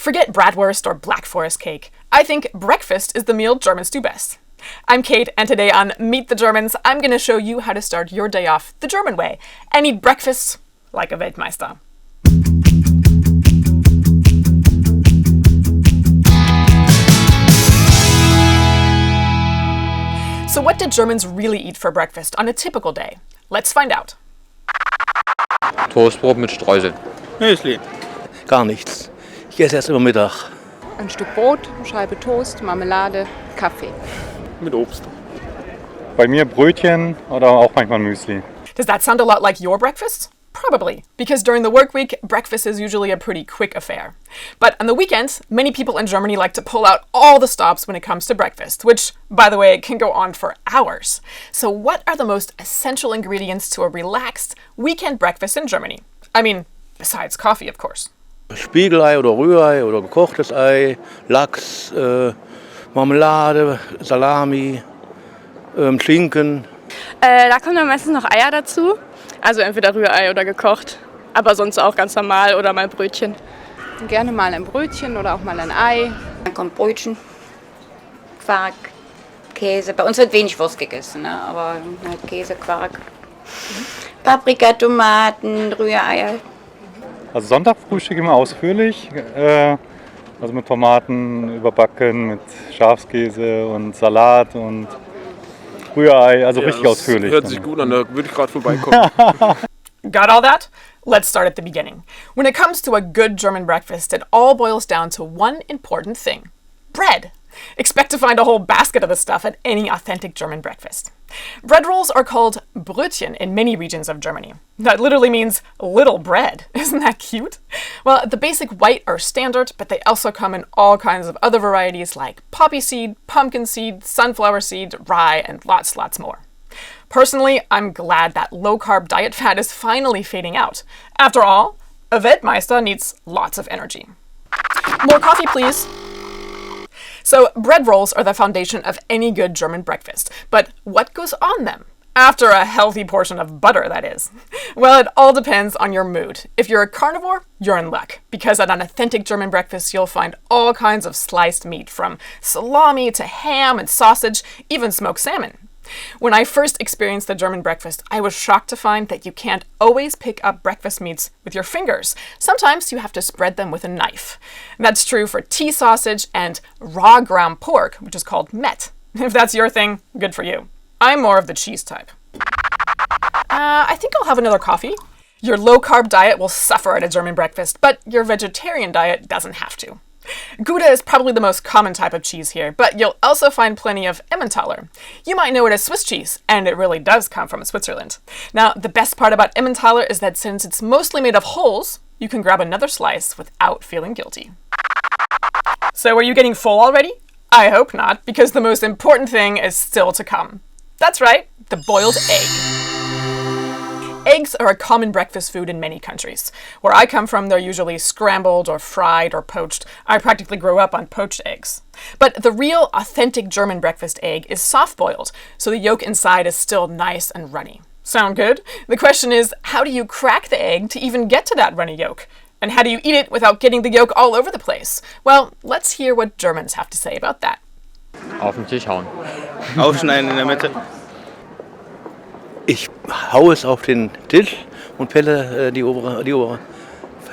Forget bratwurst or black forest cake. I think breakfast is the meal Germans do best. I'm Kate, and today on Meet the Germans, I'm going to show you how to start your day off the German way and eat breakfast like a Weltmeister. So what do Germans really eat for breakfast on a typical day? Let's find out. Toastbrot mit Streusel. Müsli. Gar nichts. Ich esse erst immer Mittag. Ein Stück Brot, eine Scheibe Toast, Marmelade, Kaffee. Mit Obst. Bei mir Brötchen oder auch manchmal Müsli. Does that sound a lot like your breakfast? Probably, because during the work week, breakfast is usually a pretty quick affair. But on the weekends, many people in Germany like to pull out all the stops when it comes to breakfast, which, by the way, can go on for hours. So what are the most essential ingredients to a relaxed weekend breakfast in Germany? I mean, besides coffee, of course. Spiegelei oder Rührei oder gekochtes Ei, Lachs, Marmelade, Salami, Schinken. Da kommen dann meistens noch Eier dazu. Also entweder Rührei oder gekocht. Aber sonst auch ganz normal oder mal Brötchen. Gerne mal ein Brötchen oder auch mal ein Ei. Dann kommt Brötchen, Quark, Käse. Bei uns wird wenig Wurst gegessen, ne? Aber halt Käse, Quark, Paprika, Tomaten, Rühreier. Also Sonntag frühstücke immer ausführlich. Also mit Tomaten überbacken, mit Schafskäse und Salat und Rührei. Also Ja, richtig ausführlich. Hört sich gut an, da würde ich gerade vorbeikommen. Got all that? Let's start at the beginning. When it comes to a good German breakfast, it all boils down to one important thing: bread. Expect to find a whole basket of this stuff at any authentic German breakfast. Bread rolls are called Brötchen in many regions of Germany. That literally means little bread. Isn't that cute? Well, the basic white are standard, but they also come in all kinds of other varieties like poppy seed, pumpkin seed, sunflower seed, rye, and lots more. Personally, I'm glad that low-carb diet fad is finally fading out. After all, a Weltmeister needs lots of energy. More coffee, please. So, bread rolls are the foundation of any good German breakfast. But what goes on them? After a healthy portion of butter, that is. Well, it all depends on your mood. If you're a carnivore, you're in luck, because at an authentic German breakfast, you'll find all kinds of sliced meat, from salami to ham and sausage, even smoked salmon. When I first experienced the German breakfast, I was shocked to find that you can't always pick up breakfast meats with your fingers. Sometimes you have to spread them with a knife. That's true for tea sausage and raw ground pork, which is called Met. If that's your thing, good for you. I'm more of the cheese type. I think I'll have another coffee. Your low-carb diet will suffer at a German breakfast, but your vegetarian diet doesn't have to. Gouda is probably the most common type of cheese here, but you'll also find plenty of Emmentaler. You might know it as Swiss cheese, and it really does come from Switzerland. Now, the best part about Emmentaler is that since it's mostly made of holes, you can grab another slice without feeling guilty. So are you getting full already? I hope not, because the most important thing is still to come. That's right, the boiled egg. Eggs are a common breakfast food in many countries. Where I come from, they're usually scrambled or fried or poached. I practically grew up on poached eggs. But the real, authentic German breakfast egg is soft-boiled, so the yolk inside is still nice and runny. Sound good? The question is, how do you crack the egg to even get to that runny yolk? And how do you eat it without getting the yolk all over the place? Well, let's hear what Germans have to say about that. Auf den Tisch hauen. Aufschneiden in der Mitte. Ich haue es auf den Tisch und pelle die obere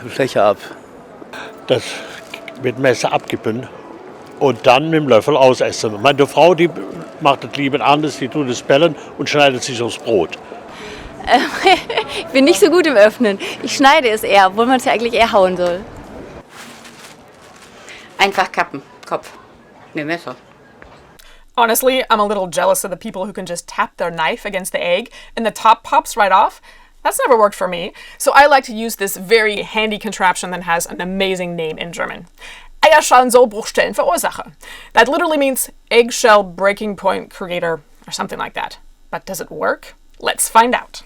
Fläche ab. Das mit Messer abkippen und dann mit dem Löffel ausessen. Meine Frau, die macht es lieber anders, die tut es pellen und schneidet sich aufs Brot. Ich bin nicht so gut im Öffnen. Ich schneide es eher, obwohl man es ja eigentlich eher hauen soll. Einfach kappen, Kopf, mit Messer. Honestly, I'm a little jealous of the people who can just tap their knife against the egg and the top pops right off. That's never worked for me, so I like to use this very handy contraption that has an amazing name in German. Eierschalensollbruchstellenverursacher. That literally means eggshell breaking point creator or something like that. But does it work? Let's find out.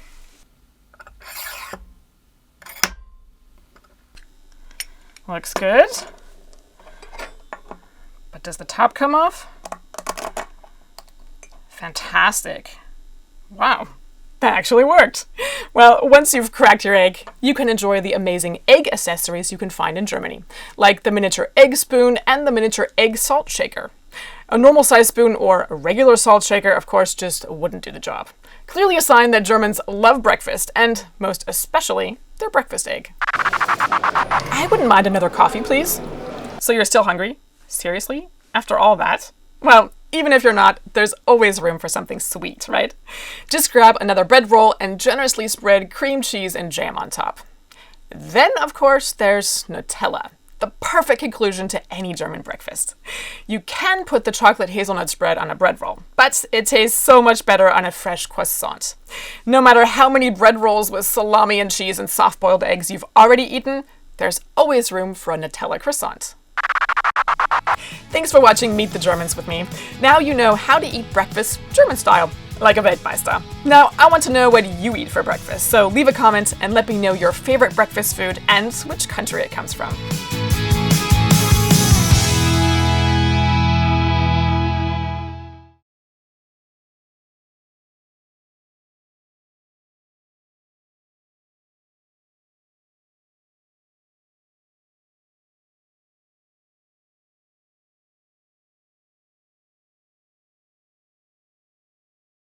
Looks good. But does the top come off? Fantastic. Wow. That actually worked. Well, once you've cracked your egg, you can enjoy the amazing egg accessories you can find in Germany, like the miniature egg spoon and the miniature egg salt shaker. A normal size spoon or a regular salt shaker, of course, just wouldn't do the job. Clearly a sign that Germans love breakfast, and most especially their breakfast egg. I wouldn't mind another coffee, please. So you're still hungry? Seriously? After all that? Well, even if you're not, there's always room for something sweet, right? Just grab another bread roll and generously spread cream cheese and jam on top. Then, of course, there's Nutella, the perfect conclusion to any German breakfast. You can put the chocolate hazelnut spread on a bread roll, but it tastes so much better on a fresh croissant. No matter how many bread rolls with salami and cheese and soft-boiled eggs you've already eaten, there's always room for a Nutella croissant. Thanks for watching Meet the Germans with me. Now you know how to eat breakfast German style, like a Weltmeister. Now, I want to know what you eat for breakfast, so leave a comment and let me know your favorite breakfast food and which country it comes from.